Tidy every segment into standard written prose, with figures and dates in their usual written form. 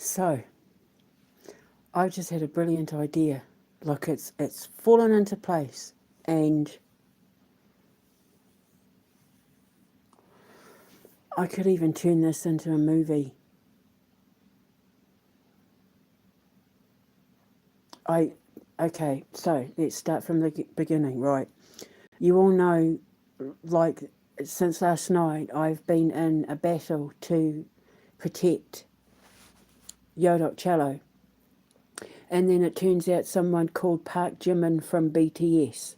So I just had a brilliant idea. Like it's fallen into place, and I could even turn this into a movie. Okay, so let's start from the beginning, right? You all know, like, since last night, I've been in a battle to protect Yodok Cello. And then it turns out someone called Park Jimin from BTS.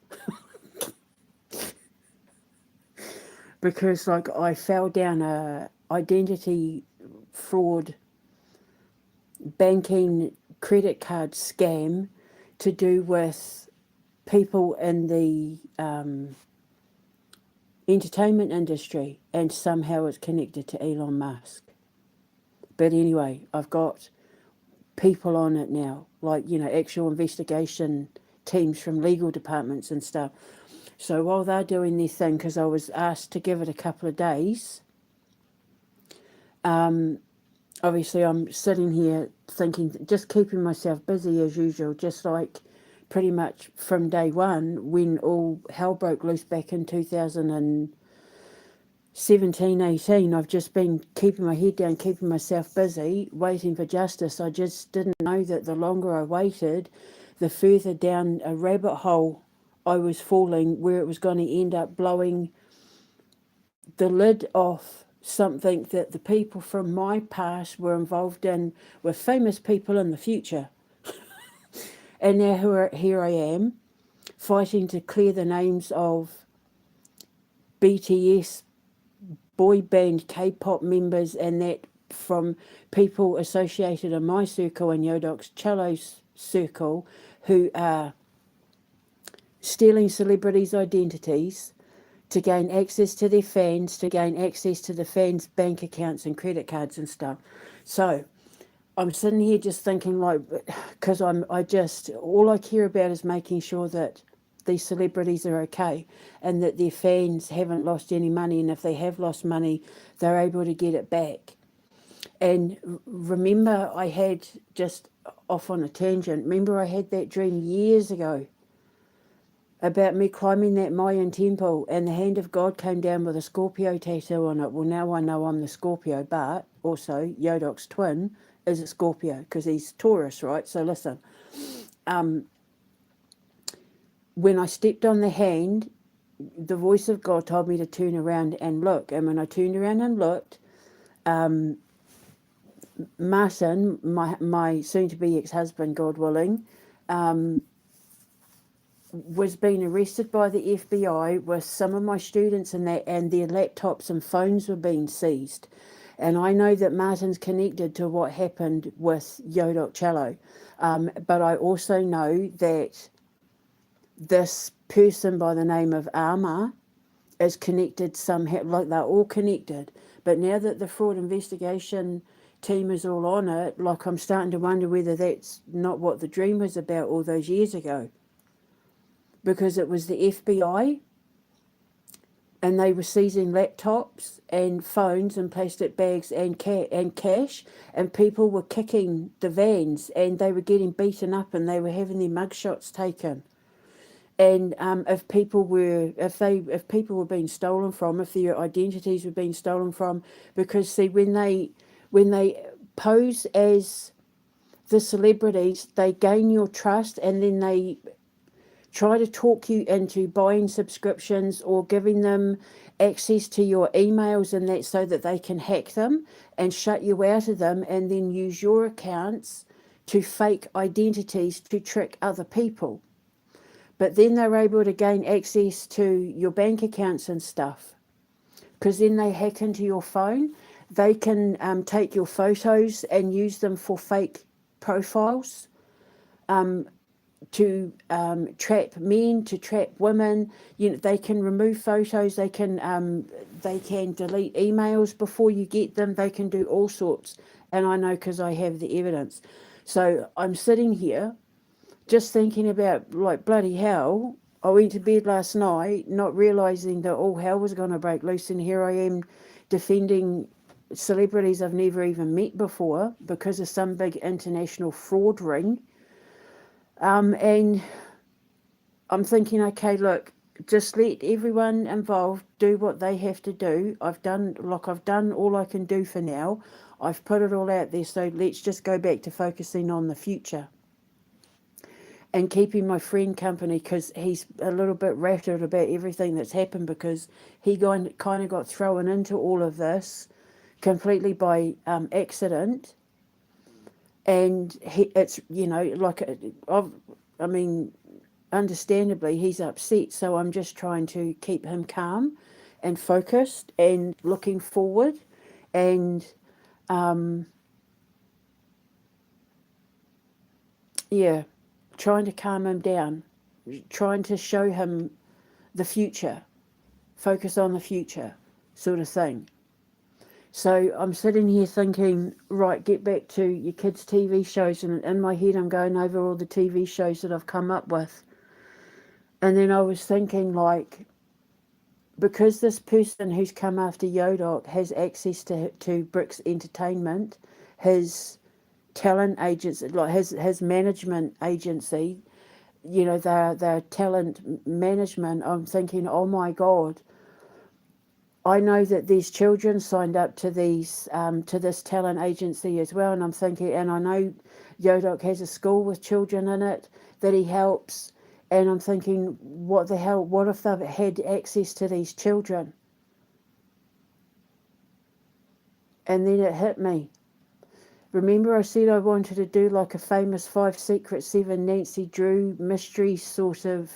Because, like, I fell down a identity fraud banking credit card scam to do with people in the entertainment industry, and somehow it's connected to Elon Musk. But anyway, I've got people on it now, like, actual investigation teams from legal departments and stuff. So while they're doing their thing, because I was asked to give it a couple of days, obviously I'm sitting here thinking, just keeping myself busy as usual, just like pretty much from day one when all hell broke loose back in 2017, 18. I've just been keeping my head down, keeping myself busy, waiting for justice. I just didn't know that the longer I waited, the further down a rabbit hole I was falling, where it was going to end up blowing the lid off something that the people from my past were involved in with famous people in the future. And now here I am, fighting to clear the names of BTS boy band K-pop members and that from people associated in my circle and Yodok's cello's circle who are stealing celebrities' identities to gain access to their fans, to gain access to the fans' bank accounts and credit cards and stuff. So I'm sitting here just thinking, like, because all I care about is making sure that these celebrities are okay and that their fans haven't lost any money, and if they have lost money, they're able to get it back. And remember, I had, just off on a tangent, remember I had that dream years ago about me climbing that Mayan temple and the hand of God came down with a Scorpio tattoo on it. Well, now I know I'm the Scorpio, but also Yodok's twin is a Scorpio because he's Taurus, right? So listen, when I stepped on the hand, the voice of God told me to turn around and look. And when I turned around and looked, Martin, my soon-to-be ex-husband, God willing, was being arrested by the FBI with some of my students and that, and their laptops and phones were being seized. And I know that Martin's connected to what happened with Yodok Cello. But I also know that this person by the name of Arma is connected somehow, like they're all connected. But now that the fraud investigation team is all on it, like I'm starting to wonder whether that's not what the dream was about all those years ago. Because it was the FBI and they were seizing laptops and phones and plastic bags and cash, and people were kicking the vans and they were getting beaten up and they were having their mugshots taken. And if people were being stolen from, if their identities were being stolen from, because see, when they pose as the celebrities, they gain your trust and then they try to talk you into buying subscriptions or giving them access to your emails and that so that they can hack them and shut you out of them and then use your accounts to fake identities to trick other people. But then they're able to gain access to your bank accounts and stuff because then they hack into your phone. They can take your photos and use them for fake profiles. To trap men, to trap women. They can remove photos. They can delete emails before you get them. They can do all sorts, and I know because I have the evidence. So I'm sitting here, just thinking about, like, bloody hell. I went to bed last night not realizing that all hell was going to break loose, and here I am defending celebrities I've never even met before because of some big international fraud ring. And I'm thinking, okay, look, just let everyone involved do what they have to do. I've done all I can do for now. I've put it all out there, so let's just go back to focusing on the future and keeping my friend company, because he's a little bit rattled about everything that's happened, because he kind of got thrown into all of this completely by accident. And it's, like, I mean, understandably, he's upset. So I'm just trying to keep him calm and focused and looking forward, and yeah, trying to calm him down, trying to show him the future, focus on the future, sort of thing. So I'm sitting here thinking, right, get back to your kids' TV shows, and in my head I'm going over all the TV shows that I've come up with. And then I was thinking, like, because this person who's come after Yodoc has access to Bricks Entertainment, his talent agency, like his management agency, their talent management, I'm thinking, oh my God, I know that these children signed up to these to this talent agency as well, and I'm thinking, and I know Yodoc has a school with children in it that he helps, and I'm thinking, what the hell? What if they've had access to these children? And then it hit me. Remember, I said I wanted to do like a famous 5 Secret 7 Nancy Drew mystery sort of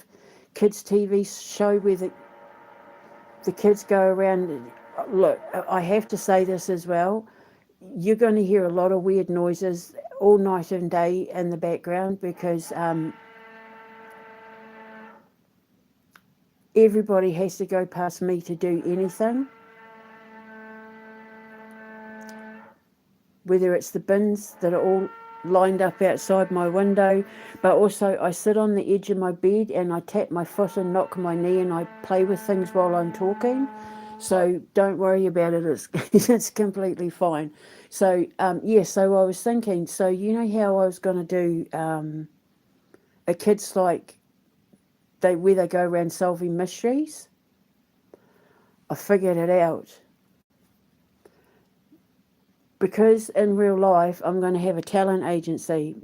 kids TV show where the kids go around. Look, I have to say this as well. You're going to hear a lot of weird noises all night and day in the background, because everybody has to go past me to do anything. Whether it's the bins that are all lined up outside my window, but also I sit on the edge of my bed and I tap my foot and knock my knee and I play with things while I'm talking. So don't worry about it. It's completely fine. So so I was thinking, so you know how I was going to do a kids like where they go around solving mysteries? I figured it out. Because in real life, I'm going to have a talent agency.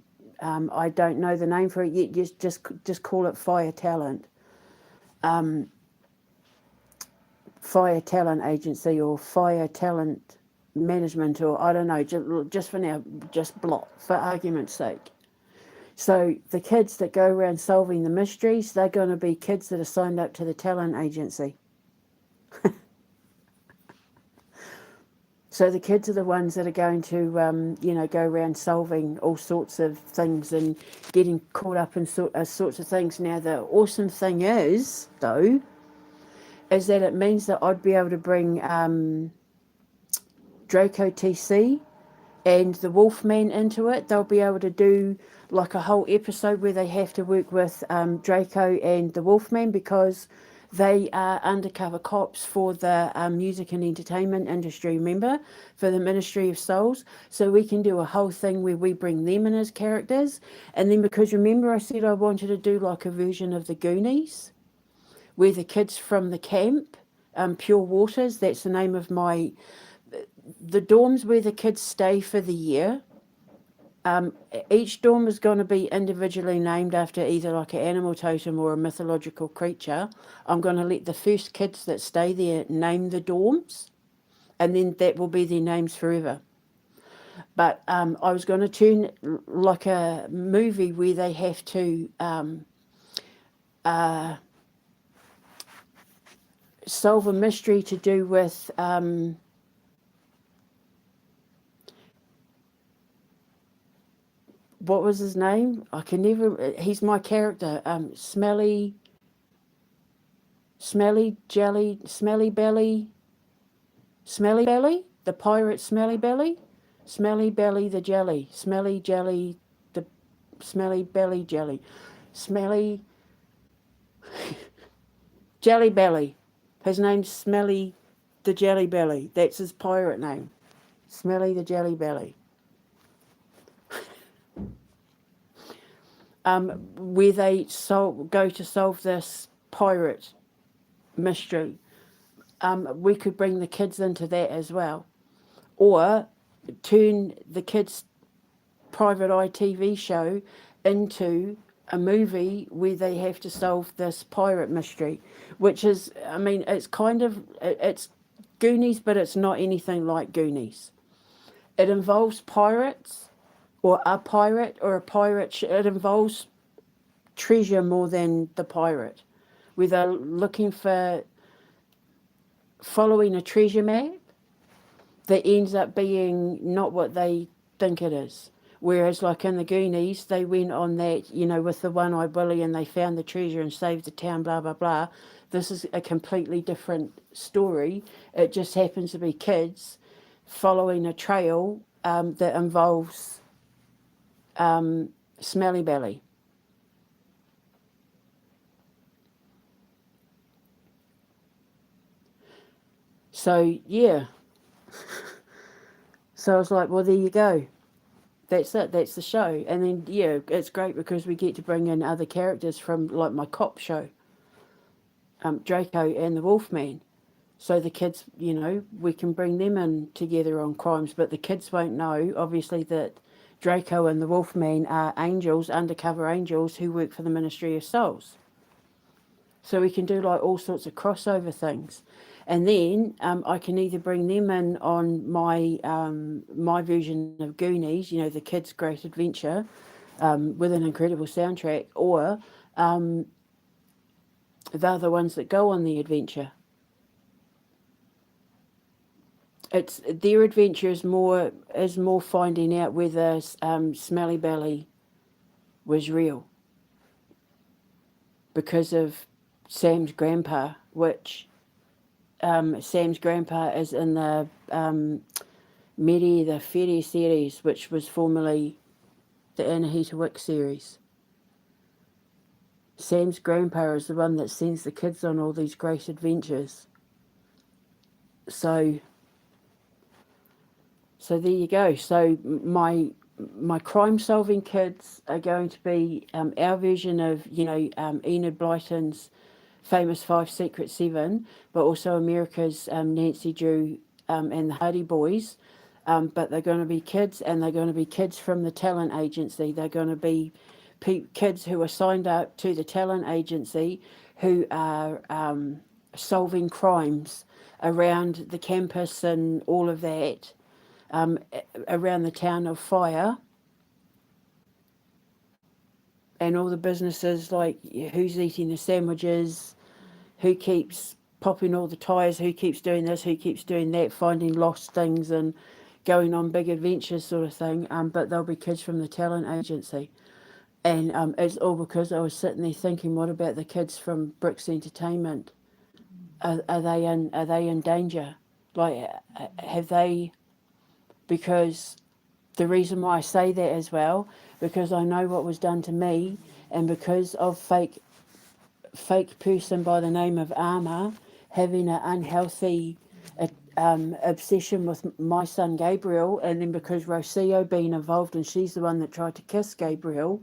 I don't know the name for it yet. Just call it Fire Talent. Fire Talent Agency, or Fire Talent Management, or I don't know. Just for now, just block for argument's sake. So the kids that go around solving the mysteries, they're going to be kids that are signed up to the talent agency. So the kids are the ones that are going to, go around solving all sorts of things and getting caught up in sorts of things. Now, the awesome thing is, though, is that it means that I'd be able to bring Draco TC and the Wolfman into it. They'll be able to do like a whole episode where they have to work with Draco and the Wolfman, because they are undercover cops for the music and entertainment industry, remember, for the Ministry of Souls. So we can do a whole thing where we bring them in as characters. And then, because remember I said I wanted to do like a version of the Goonies, where the kids from the camp, Pure Waters, that's the name of the dorms where the kids stay for the year. Each dorm is going to be individually named after either like an animal totem or a mythological creature. I'm going to let the first kids that stay there name the dorms, and then that will be their names forever. But I was going to turn like a movie where they have to solve a mystery to do with what was his name? I can never. He's my character. Smelly Belly, the pirate Smelly Belly, Smelly Belly the jelly, Smelly Jelly, the Smelly Belly jelly, Smelly Jelly Belly. His name's Smelly the Jelly Belly. That's his pirate name. Smelly the Jelly Belly. Where they go to solve this pirate mystery. We could bring the kids into that as well. Or turn the kids' private eye TV show into a movie where they have to solve this pirate mystery, which is, I mean, it's kind of, it's Goonies, but it's not anything like Goonies. It involves pirates, or a pirate, or a pirate. It involves treasure more than the pirate, where they're looking for, following a treasure map that ends up being not what they think it is. Whereas, like in the Goonies, they went on that, you know, with the one-eyed Willie, and they found the treasure and saved the town, blah, blah, blah. This is a completely different story. It just happens to be kids following a trail that involves Smelly Belly. So, yeah. So I was like, well, there you go. That's it. That's the show. And then, yeah, it's great because we get to bring in other characters from, like, my cop show, Draco and the Wolfman. So the kids, you know, we can bring them in together on crimes, but the kids won't know, obviously, that Draco and the Wolfman are angels, undercover angels who work for the Ministry of Souls. So we can do like all sorts of crossover things. And then I can either bring them in on my my version of Goonies, you know, the kids' great adventure, with an incredible soundtrack, or they're the ones that go on the adventure. It's their adventure is more finding out whether Smelly Belly was real, because of Sam's grandpa, which Sam's grandpa is in the Meri the Fairy series, which was formerly the Anahita Wick series. Sam's grandpa is the one that sends the kids on all these great adventures. So there you go. So my crime-solving kids are going to be our version of, you know, Enid Blyton's famous 5 Secret 7, but also America's Nancy Drew and the Hardy Boys. But they're going to be kids, and they're going to be kids from the talent agency. They're going to be kids who are signed up to the talent agency who are solving crimes around the campus and all of that, around the town of Fire. And all the businesses, like who's eating the sandwiches, who keeps popping all the tyres, who keeps doing this, who keeps doing that, finding lost things and going on big adventures sort of thing. But they'll be kids from the talent agency. And it's all because I was sitting there thinking, what about the kids from Bricks Entertainment? Are they in danger? Like, have they? Because the reason why I say that as well, because I know what was done to me, and because of fake person by the name of Armour having an unhealthy obsession with my son Gabriel, and then because Rocio being involved, and she's the one that tried to kiss Gabriel,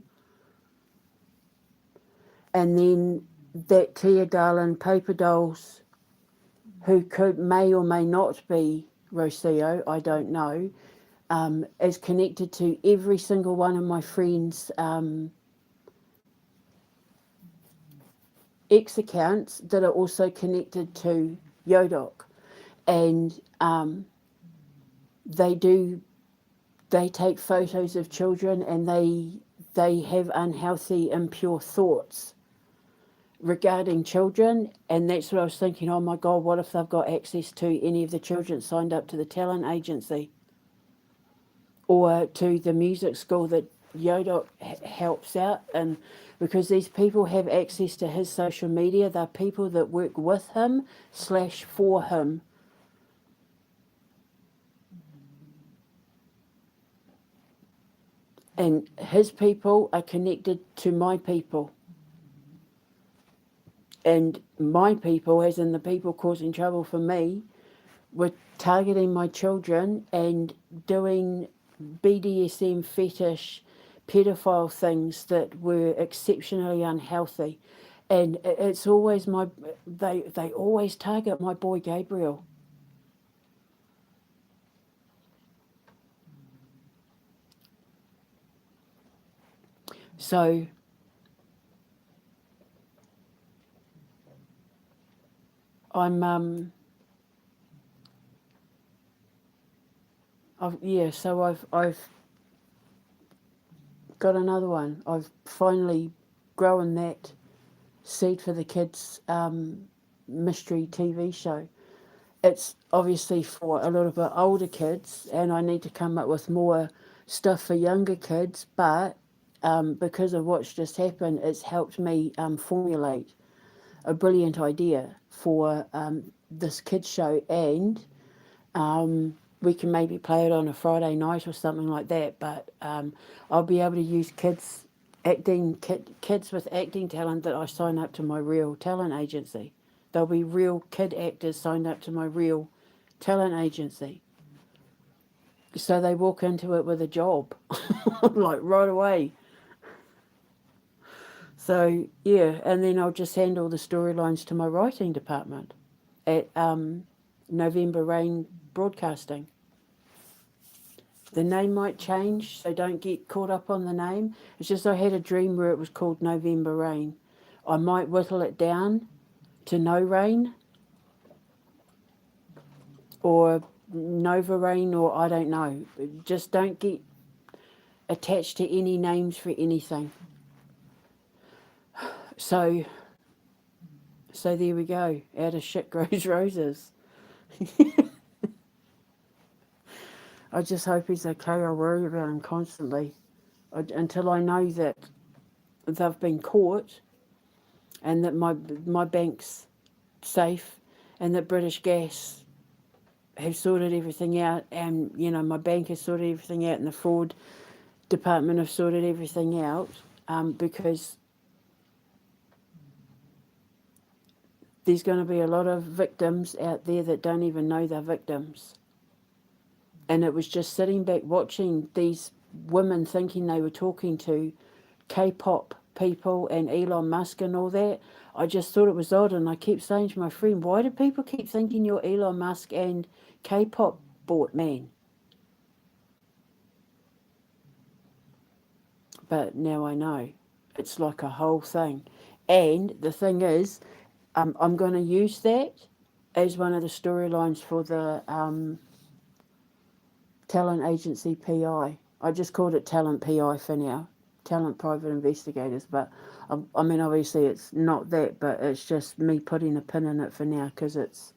and then that Tia Darlin Paper Dolls, who may or may not be Rocio, I don't know, is connected to every single one of my friends' X accounts that are also connected to Yodoc. And they take photos of children, and they have unhealthy, impure thoughts regarding children. And that's what I was thinking, oh my God, what if they've got access to any of the children signed up to the talent agency or to the music school that Yodoc helps out? And because these people have access to his social media, they're people that work with him / for him. And his people are connected to my people. And my people, as in the people causing trouble for me, were targeting my children and doing BDSM fetish pedophile things that were exceptionally unhealthy. And it's always they always target my boy Gabriel. So I'm I've got another one. I've finally grown that seed for the kids mystery TV show. It's obviously for a little bit older kids, and I need to come up with more stuff for younger kids. But because of what's just happened, it's helped me formulate a brilliant idea for this kids show, and we can maybe play it on a Friday night or something like that. But I'll be able to use kids kids with acting talent that I sign up to my real talent agency. There'll be real kid actors signed up to my real talent agency. So they walk into it with a job, like right away. So yeah, and then I'll just handle the storylines to my writing department at November Rain Broadcasting. The name might change, so don't get caught up on the name. It's just I had a dream where it was called November Rain. I might whittle it down to No Rain or Nova Rain, or I don't know. Just don't get attached to any names for anything. So there we go. Out of shit grows roses. I just hope he's okay. I worry about him constantly until I know that they've been caught and that my bank's safe and that British Gas have sorted everything out, and my bank has sorted everything out and the fraud department have sorted everything out, because there's going to be a lot of victims out there that don't even know they're victims. And it was just sitting back watching these women thinking they were talking to K-pop people and Elon Musk and all that. I just thought it was odd, and I kept saying to my friend, why do people keep thinking you're Elon Musk and K-pop bought man? But now I know. It's like a whole thing. And the thing is, I'm going to use that as one of the storylines for the talent agency PI. I just called it talent PI for now, talent private investigators. But I mean, obviously it's not that, but it's just me putting a pin in it for now because it's,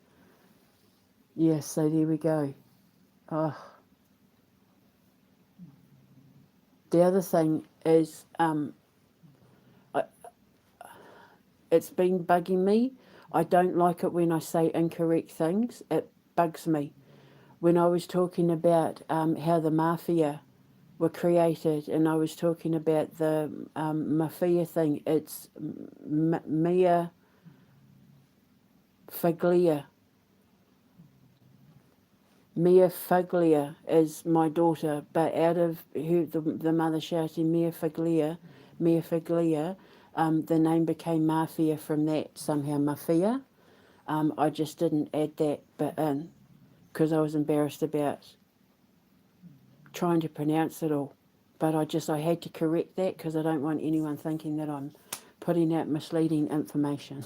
yes, so there we go. Oh. The other thing is, it's been bugging me. I don't like it when I say incorrect things. It bugs me. When I was talking about how the mafia were created, and I was talking about the mafia thing, it's Mia Faglia. Mia Faglia is my daughter, but out of her, the mother shouting Mia Faglia, the name became Mafia from that somehow, Mafia. I just didn't add that bit in because I was embarrassed about trying to pronounce it all. But I had to correct that because I don't want anyone thinking that I'm putting out misleading information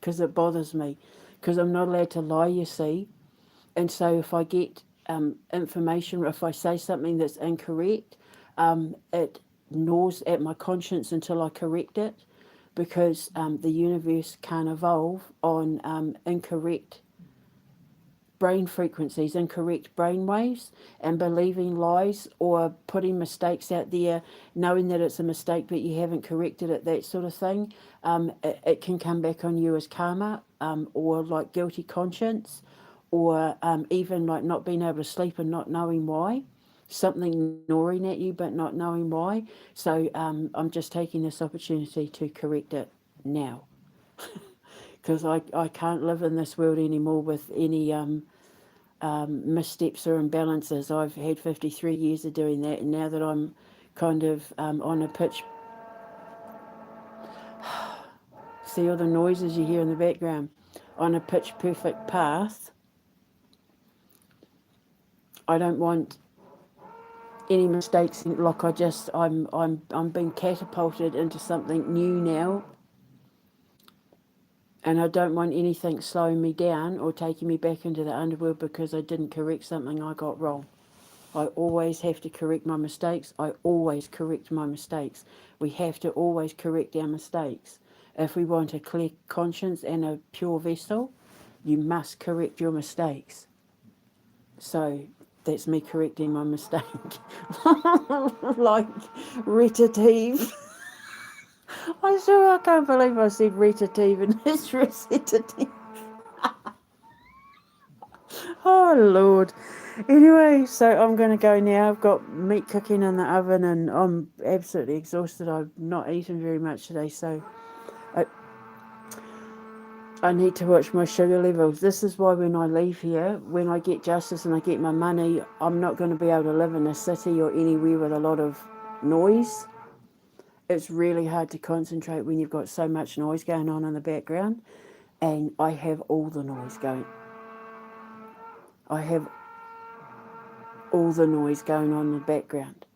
because it bothers me because I'm not allowed to lie, you see. And so if I get information, or if I say something that's incorrect, it gnaws at my conscience until I correct it, because the universe can't evolve on incorrect brain frequencies, incorrect brain waves, and believing lies or putting mistakes out there, knowing that it's a mistake but you haven't corrected it, that sort of thing. It can come back on you as karma, or like guilty conscience, or even like not being able to sleep and not knowing why. Something gnawing at you but not knowing why. So I'm just taking this opportunity to correct it now. Because I can't live in this world anymore with any missteps or imbalances. I've had 53 years of doing that, and now that I'm kind of on a pitch, see all the noises you hear in the background, on a pitch perfect path, I don't want any mistakes. Like I'm being catapulted into something new now, and I don't want anything slowing me down or taking me back into the underworld because I didn't correct something I got wrong. I always have to correct my mistakes. I always correct my mistakes. We have to always correct our mistakes. If we want a clear conscience and a pure vessel, you must correct your mistakes. So that's me correcting my mistake. Like retative. I can't believe I said retative and it's recitative. Oh, Lord. Anyway, so I'm going to go now. I've got meat cooking in the oven and I'm absolutely exhausted. I've not eaten very much today, so I need to watch my sugar levels. This is why when I leave here, when I get justice and I get my money, I'm not going to be able to live in a city or anywhere with a lot of noise. It's really hard to concentrate when you've got so much noise going on in the background. And I have all the noise going. I have all the noise going on in the background.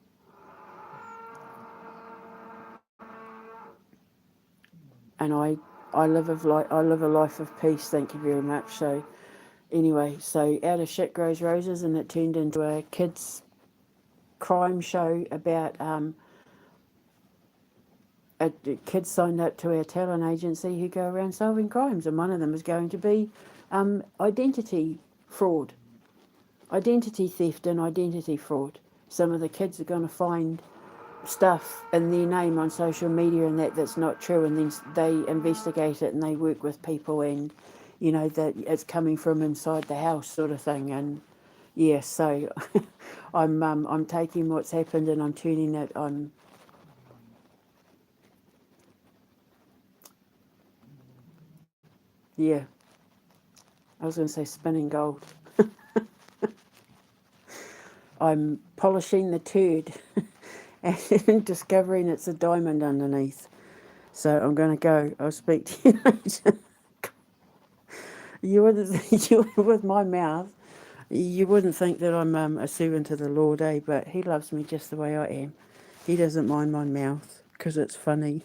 And I live a life of peace, thank you very much. So anyway, so out of shit grows roses, and it turned into a kids crime show about kids signed up to our talent agency who go around solving crimes, and one of them is going to be identity fraud, identity theft and identity fraud. Some of the kids are going to find stuff in their name on social media and that's not true, and then they investigate it and they work with people, and you know that it's coming from inside the house sort of thing. And yeah, so I'm taking what's happened and I'm turning it on. Yeah, I was going to say spinning gold. I'm polishing the turd and discovering it's a diamond underneath. So I'm going to go. I'll speak to you later. You wouldn't, with my mouth, you wouldn't think that I'm a servant to the Lord, eh? But he loves me just the way I am. He doesn't mind my mouth because it's funny.